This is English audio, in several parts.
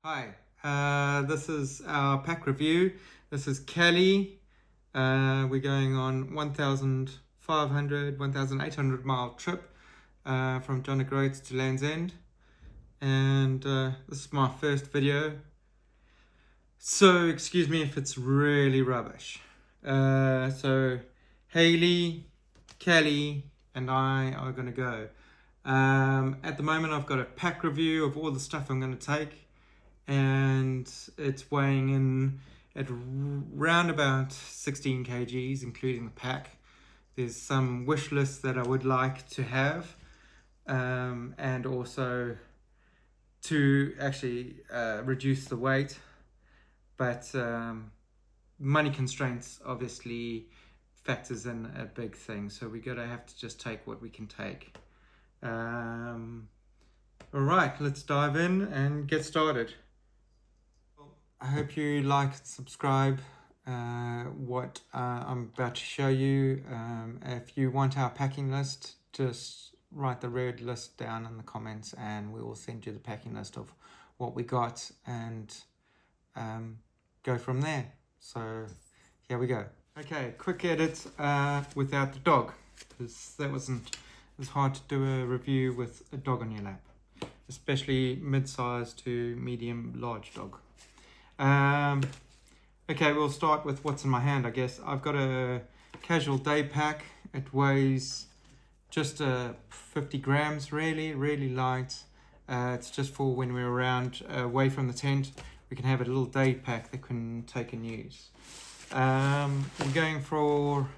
Hi, this is our pack review. This is Cali. We're going on 1,800 mile trip from John Groats to Land's End. And this is my first video. So excuse me if it's really rubbish. So Haley, Cali, and I are going to go. At the moment I've got a pack review of all the stuff I'm going to take. And it's weighing in at round about 16 kgs, including the pack. There's some wish lists that I would like to have, and also to actually reduce the weight, but money constraints obviously factors in a big thing, so we're gonna have to just take what we can take. All right, let's dive in and get started. I hope you like and subscribe what I'm about to show you. If you want our packing list, just write the red list down in the comments and we will send you the packing list of what we got and go from there. So here we go. Okay, quick edit without the dog, because it was hard to do a review with a dog on your lap, especially mid-sized to medium large dog. Okay, we'll start with what's in my hand, I guess. I've got a casual day pack. It weighs just 50 grams, really light. It's just for when we're around away from the tent. We can have a little day pack that can take and use. We're going for,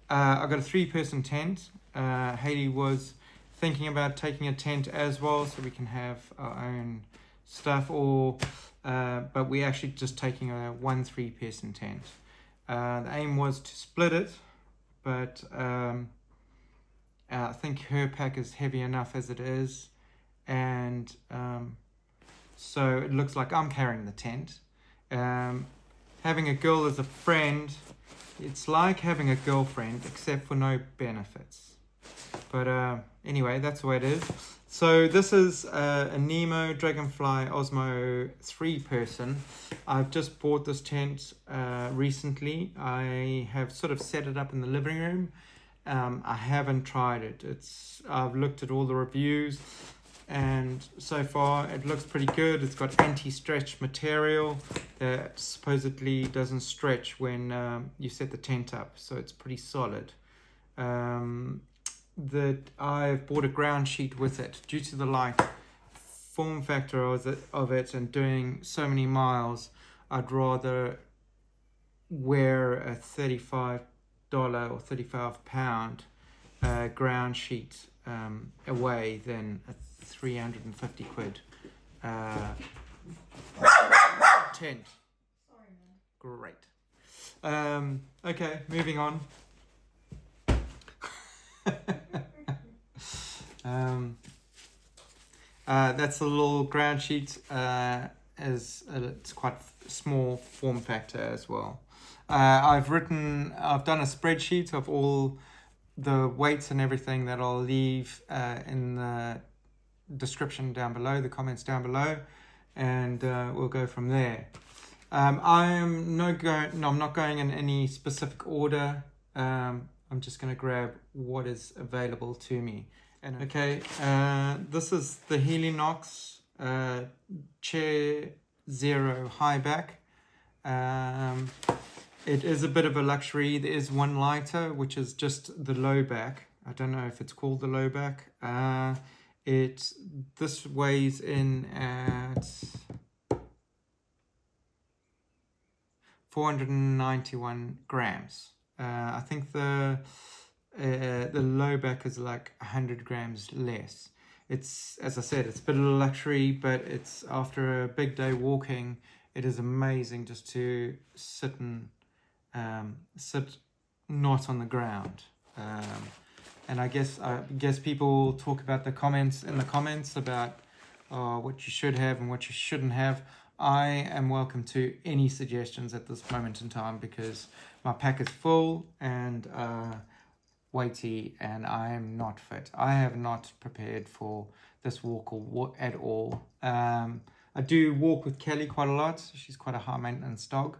I've got a 3-person tent. Haley was thinking about taking a tent as well, so we can have our own stuff, or but we're actually just taking a 3-person tent. The aim was to split it, but I think her pack is heavy enough as it is, and so it looks like I'm carrying the tent. Having a girl as a friend, it's like having a girlfriend except for no benefits. But anyway, that's the way it is. So this is a Nemo Dragonfly Osmo 3-person. I've just bought this tent recently. I have sort of set it up in the living room. I haven't tried it. I've looked at all the reviews and so far it looks pretty good. It's got anti-stretch material that supposedly doesn't stretch when you set the tent up, so it's pretty solid. That I've bought a ground sheet with it due to the light form factor of it and doing so many miles. I'd rather wear a $35 or £35 ground sheet away than a 350 quid tent. Sorry, man. Great. Okay, moving on. That's a little ground sheet. It's quite small form factor as well. I've done a spreadsheet of all the weights and everything that I'll leave in the description down below, the comments down below, and we'll go from there. I'm not going in any specific order. I'm just going to grab what is available to me. And okay, this is the Helinox Chair Zero High Back. It is a bit of a luxury. There is one lighter, which is just the low back. I don't know if it's called the low back. This weighs in at 491 grams. I think the low back is like 100 grams less. It's, as I said, it's a bit of a luxury, but it's after a big day walking, it is amazing just to sit not on the ground. And I guess people talk about in the comments about what you should have and what you shouldn't have. I am welcome to any suggestions at this moment in time, because my pack is full and weighty and I am not fit. I have not prepared for this walk at all. I do walk with Cali quite a lot. She's quite a high maintenance dog,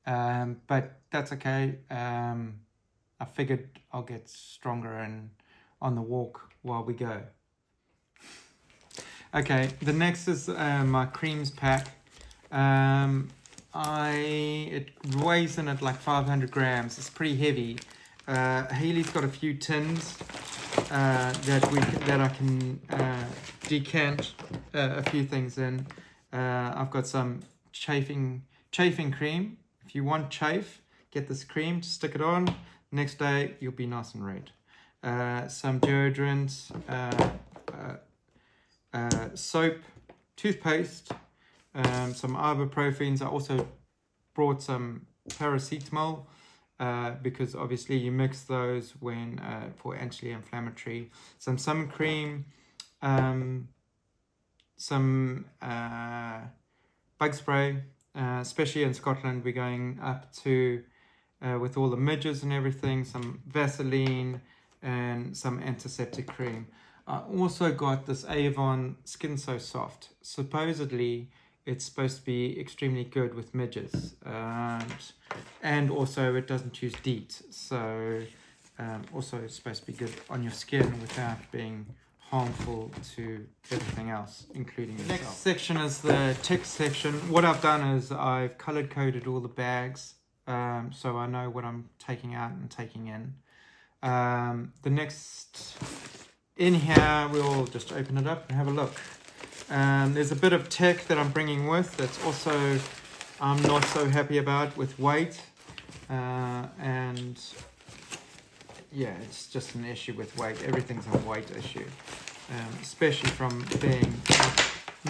but that's okay. I figured I'll get stronger and on the walk while we go. Okay, the next is my creams pack. It weighs in at like 500 grams. It's pretty heavy. Haley's got a few tins that I can decant a few things in. I've got some chafing cream. If you want chafe, get this cream, stick it on. Next day you'll be nice and red. Some deodorant, soap, toothpaste, some ibuprofens. I also brought some paracetamol because obviously you mix those when for anti-inflammatory. Some sun cream, some bug spray. Especially in Scotland, we're going up to with all the midges and everything. Some Vaseline and some antiseptic cream. I also got this Avon Skin So Soft. Supposedly, it's supposed to be extremely good with midges, and also it doesn't use DEET, so also it's supposed to be good on your skin without being harmful to everything else, including yourself. Next section is the text section. What I've done is I've colored coded all the bags, so I know what I'm taking out and taking in. The next in here, we'll just open it up and have a look. There's a bit of tech that I'm bringing with that's also I'm not so happy about with weight, and yeah, it's just an issue with weight. Everything's a weight issue, especially from being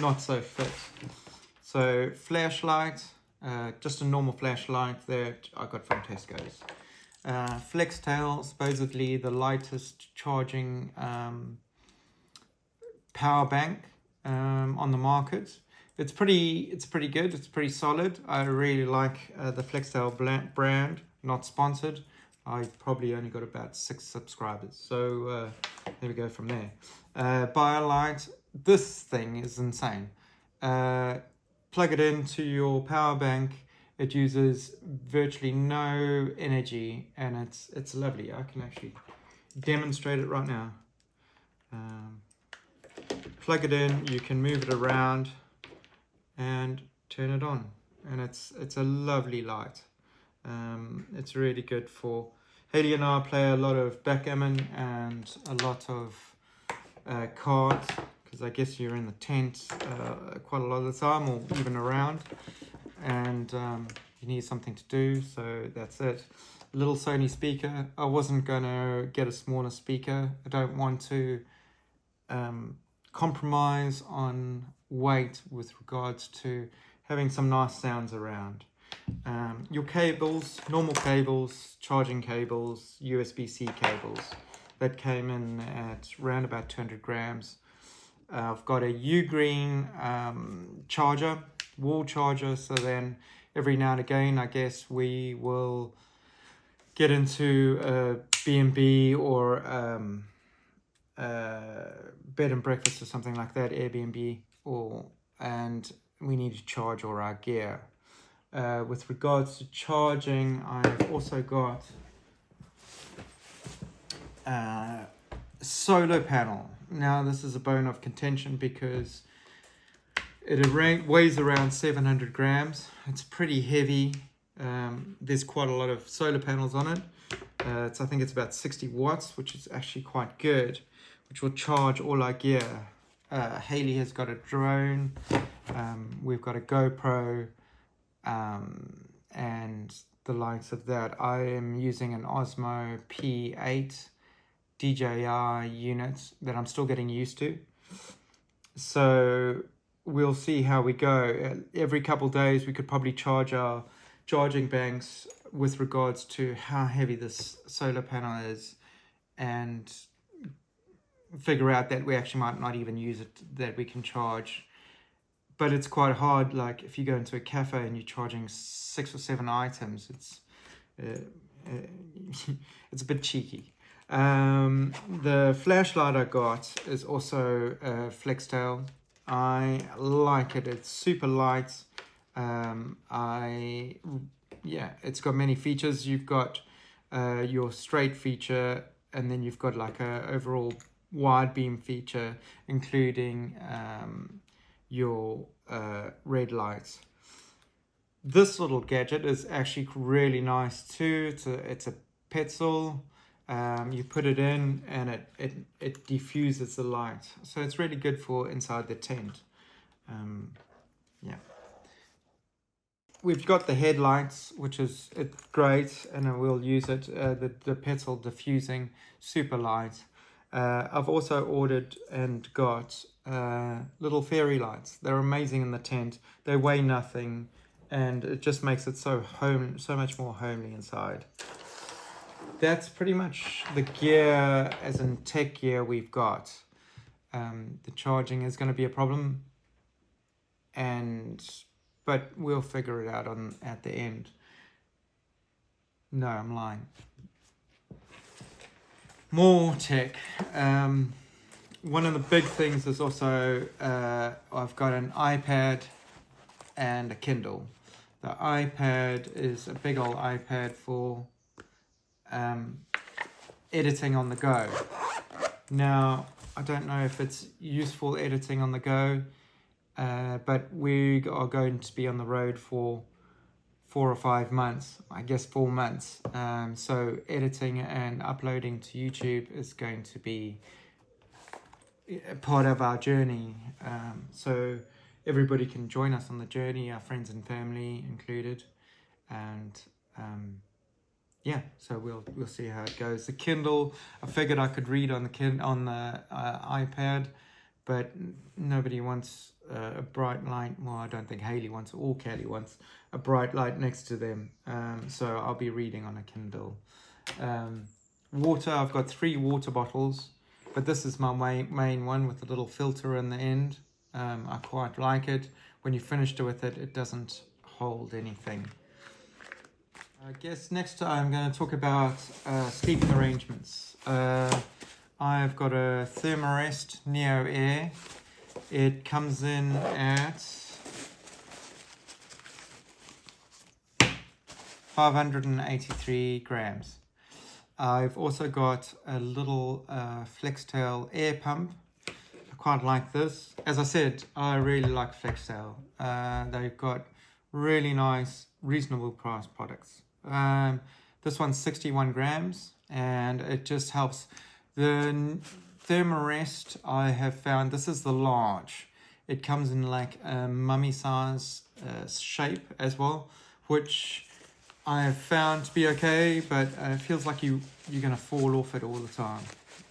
not so fit. So flashlight, just a normal flashlight that I got from Tesco's. Flextail, supposedly the lightest charging power bank on the market. It's pretty good. It's pretty solid. I really like the Flextail brand. Not sponsored. I've probably only got about 6 subscribers. So there we go from there. BioLite. This thing is insane. Plug it into your power bank. It uses virtually no energy, and it's lovely. I can actually demonstrate it right now. Plug it in. You can move it around and turn it on, and it's a lovely light. It's really good for Haley and I play a lot of backgammon and a lot of cards, because I guess you're in the tent quite a lot of the time, or even around, and you need something to do, so that's it. Little Sony speaker. I wasn't gonna get a smaller speaker. I don't want to compromise on weight with regards to having some nice sounds around. Your cables, normal cables, charging cables, USB-C cables, that came in at around about 200 grams. I've got a U-Green charger, wall charger, so then every now and again, I guess we will get into a B&B or bed and breakfast or something like that, Airbnb, and we need to charge all our gear. With regards to charging, I've also got a solar panel. Now this is a bone of contention because it weighs around 700 grams. It's pretty heavy. There's quite a lot of solar panels on it. I think it's about 60 watts, which is actually quite good, which will charge all our gear. Haley has got a drone. We've got a GoPro, and the likes of that. I am using an Osmo P8 DJI unit that I'm still getting used to. So we'll see how we go. Every couple of days we could probably charge our charging banks with regards to how heavy this solar panel is, and figure out that we actually might not even use it, that we can charge. But it's quite hard, like if you go into a cafe and you're charging 6 or 7 items, it's a bit cheeky. The flashlight I got is also Flextail. I like it. It's super light. It's got many features. You've got your straight feature, and then you've got like a overall wide beam feature, including your red lights. This little gadget is actually really nice too. It's a petzl. You put it in and it diffuses the light. So it's really good for inside the tent. Yeah. We've got the headlights, which is great, and we'll use it. The petzl diffusing, super light. I've also ordered and got little fairy lights. They're amazing in the tent. They weigh nothing, and it just makes it so much more homely inside. That's pretty much the gear, as in tech gear, we've got. The charging is going to be a problem, but we'll figure it out at the end. No, I'm lying. More tech. One of the big things is also I've got an iPad and a Kindle. The iPad is a big old iPad for editing on the go. Now, I don't know if it's useful editing on the go, but we are going to be on the road for 4 or 5 months, I guess 4 months. So editing and uploading to YouTube is going to be a part of our journey. So everybody can join us on the journey, our friends and family included. And so we'll see how it goes. The Kindle, I figured I could read on the iPad, but nobody wants a bright light. Well, I don't think Haley wants, or Cali wants, a bright light next to them. So I'll be reading on a Kindle. Water, I've got 3 water bottles, but this is my main one with a little filter in the end. I quite like it. When you finished with it, it doesn't hold anything. I guess next I'm going to talk about sleeping arrangements. I've got a Thermarest Neo Air. It comes in at 583 grams. I've also got a little Flextail air pump. I quite like this. As I said, I really like Flextail. They've got really nice, reasonable price products. This one's 61 grams, and it just helps. The Thermarest, I have found, this is the large. It comes in like a mummy size shape as well, which I have found to be okay, but it feels like you're going to fall off it all the time.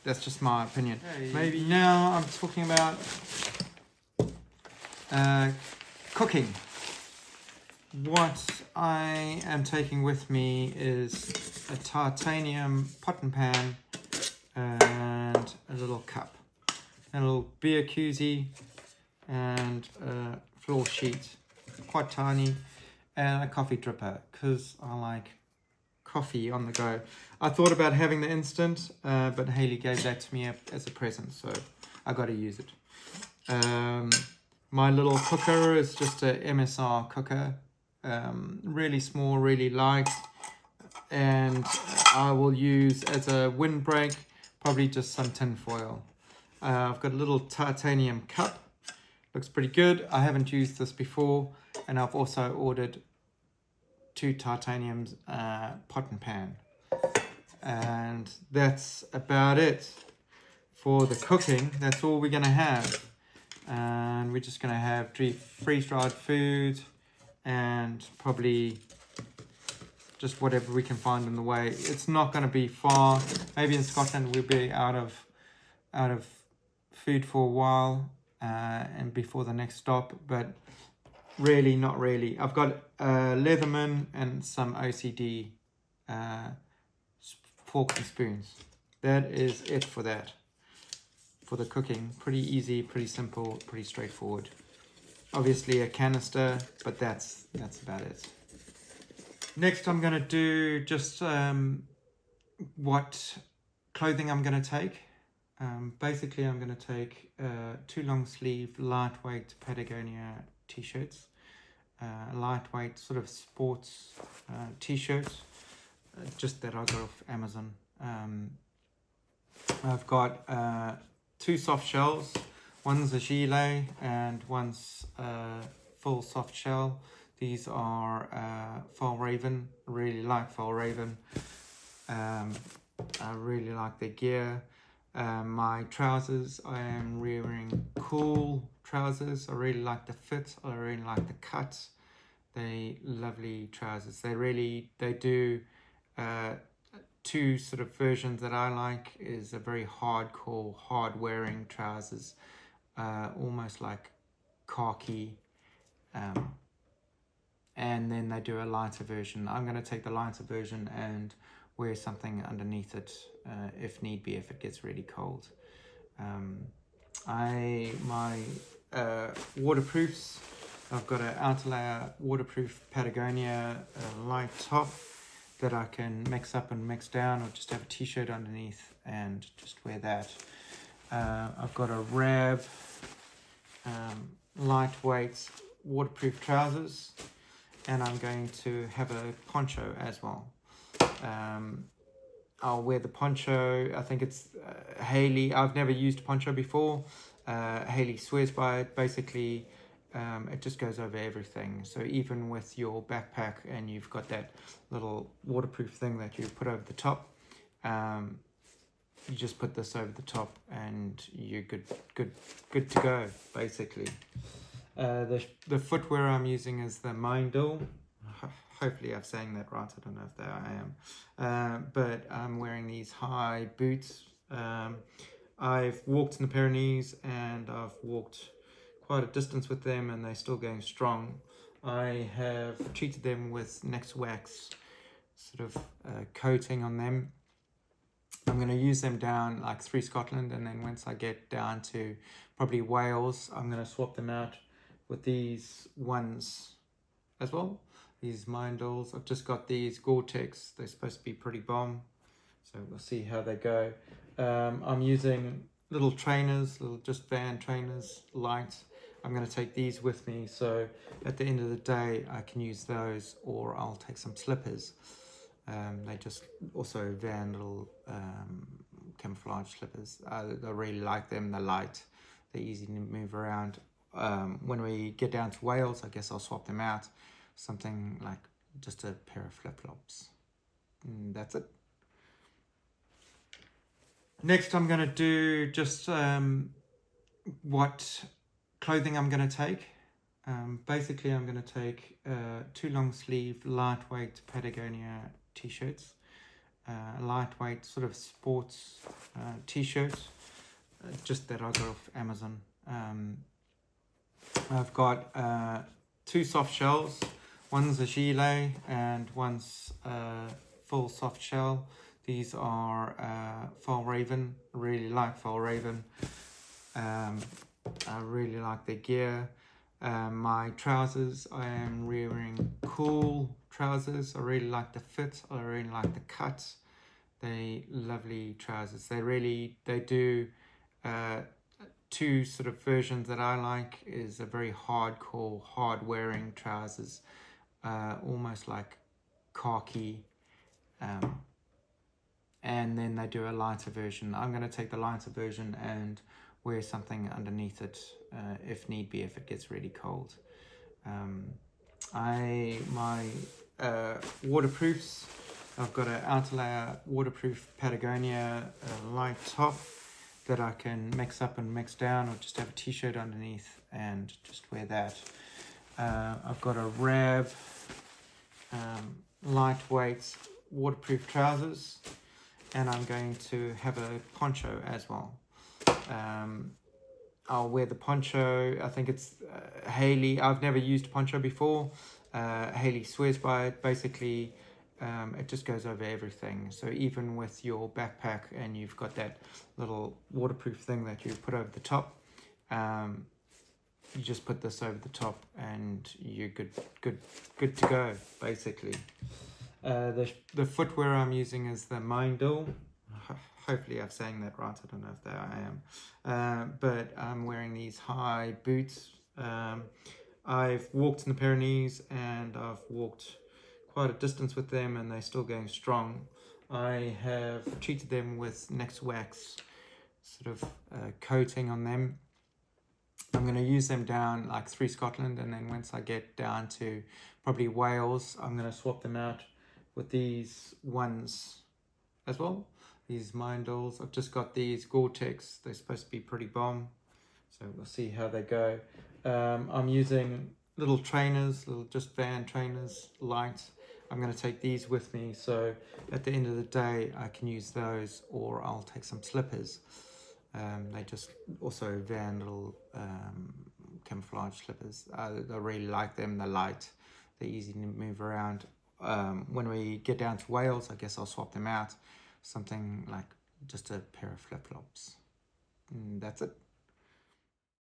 That's just my opinion. Okay. Maybe now I'm talking about cooking. What I am taking with me is a titanium pot and pan and a little cup, a little beer koozie and a floor sheet, quite tiny, and a coffee dripper because I like coffee on the go. I thought about having the instant, but Haley gave that to me as a present, so I got to use it. My little cooker is just a MSR cooker. Really small, really light, and I will use as a windbreak probably just some tin foil. I've got a little titanium cup, looks pretty good. I haven't used this before, and I've also ordered 2 titanium pot and pan, and that's about it for the cooking. That's all we're gonna have, and we're just gonna have freeze-dried food and probably just whatever we can find in the way. It's not going to be far. Maybe in Scotland we'll be out of food for a while and before the next stop, but really not really. I've got Leatherman and some OCD forks and spoons. That is it for that. For the cooking, pretty easy, pretty simple, pretty straightforward. Obviously a canister, but that's about it. Next I'm going to do just what clothing I'm going to take. Basically, I'm going to take 2 long sleeve lightweight Patagonia t-shirts, lightweight sort of sports t-shirts, just that I got off Amazon. I've got 2 soft shells. One's a gilet and one's full soft shell. These are Fjällräven. I really like Fjällräven. I really like their gear. My trousers, I am wearing cool trousers. I really like the fit. I really like the cut. They lovely trousers. They do 2 sort of versions that I like. Is a very hardcore, hard wearing trousers, almost like khaki, and then they do a lighter version. I'm going to take the lighter version and wear something underneath it, if need be, if it gets really cold. My waterproofs, I've got an outer layer waterproof Patagonia light top that I can mix up and mix down, or just have a t-shirt underneath and just wear that. I've got a Rab lightweight waterproof trousers, and I'm going to have a poncho as well. I'll wear the poncho. I think it's Haley. I've never used poncho before. Haley swears by it. Basically, it just goes over everything. So even with your backpack and you've got that little waterproof thing that you put over the top, you just put this over the top and you're good to go, basically. The footwear I'm using is the Mindel. Hopefully I'm saying that right. I don't know if I am. But I'm wearing these high boots. I've walked in the Pyrenees and I've walked quite a distance with them, and they're still going strong. I have treated them with Next Wax sort of coating on them. I'm going to use them down like through Scotland, and then once I get down to probably Wales, I'm going to swap them out with these ones as well. These Mindels. I've just got these Gore-Tex. They're supposed to be pretty bomb, so we'll see how they go. I'm using little trainers, little just van trainers, light. I'm going to take these with me, so at the end of the day I can use those, or I'll take some slippers. They just also van little camouflage slippers. I really like them. They're light, they're easy to move around. When we get down to Wales, I guess I'll swap them out. Something like just a pair of flip-flops. And that's it. Next, I'm going to do just what clothing I'm going to take. Basically, I'm going to take 2 long sleeve lightweight Patagonia t-shirts, lightweight sort of sports t-shirts, just that I got off Amazon. I've got 2 soft shells. One's a gilet and one's full soft shell. These are Fjällräven. I really like Fjällräven. I really like their gear. My trousers, I am wearing cool trousers. I really like the fit. I really like the cut. They lovely trousers. They do 2 sort of versions that I like. Is a very hardcore, hard wearing trousers, almost like khaki, and then they do a lighter version. I'm going to take the lighter version and wear something underneath it, if need be, if it gets really cold. My waterproofs, I've got an outer layer waterproof Patagonia light top that I can mix up and mix down, or just have a t-shirt underneath and just wear that. I've got a Rab lightweight waterproof trousers, and I'm going to have a poncho as well. I'll wear the poncho. I think it's Haley. I've never used poncho before. Haley swears by it. Basically, it just goes over everything. So even with your backpack and you've got that little waterproof thing that you put over the top, you just put this over the top and you're good to go, basically. The footwear I'm using is the Mindel. hopefully I'm saying that right. I don't know if I am. But I'm wearing these high boots. I've walked in the Pyrenees and I've walked quite a distance with them, and they're still going strong. I have treated them with Next Wax sort of coating on them. I'm going to use them down like through Scotland, and then once I get down to probably Wales, I'm going to swap them out with these ones as well. These Mindals. I've just got these Gore-Tex. They're supposed to be pretty bomb, so we'll see how they go. I'm using little trainers, little just van trainers, light. I'm going to take these with me, so at the end of the day I can use those, or I'll take some slippers. They just also van little camouflage slippers. I really like them. They're light, they're easy to move around. When we get down to Wales, I guess I'll swap them out, something like just a pair of flip-flops. And that's it.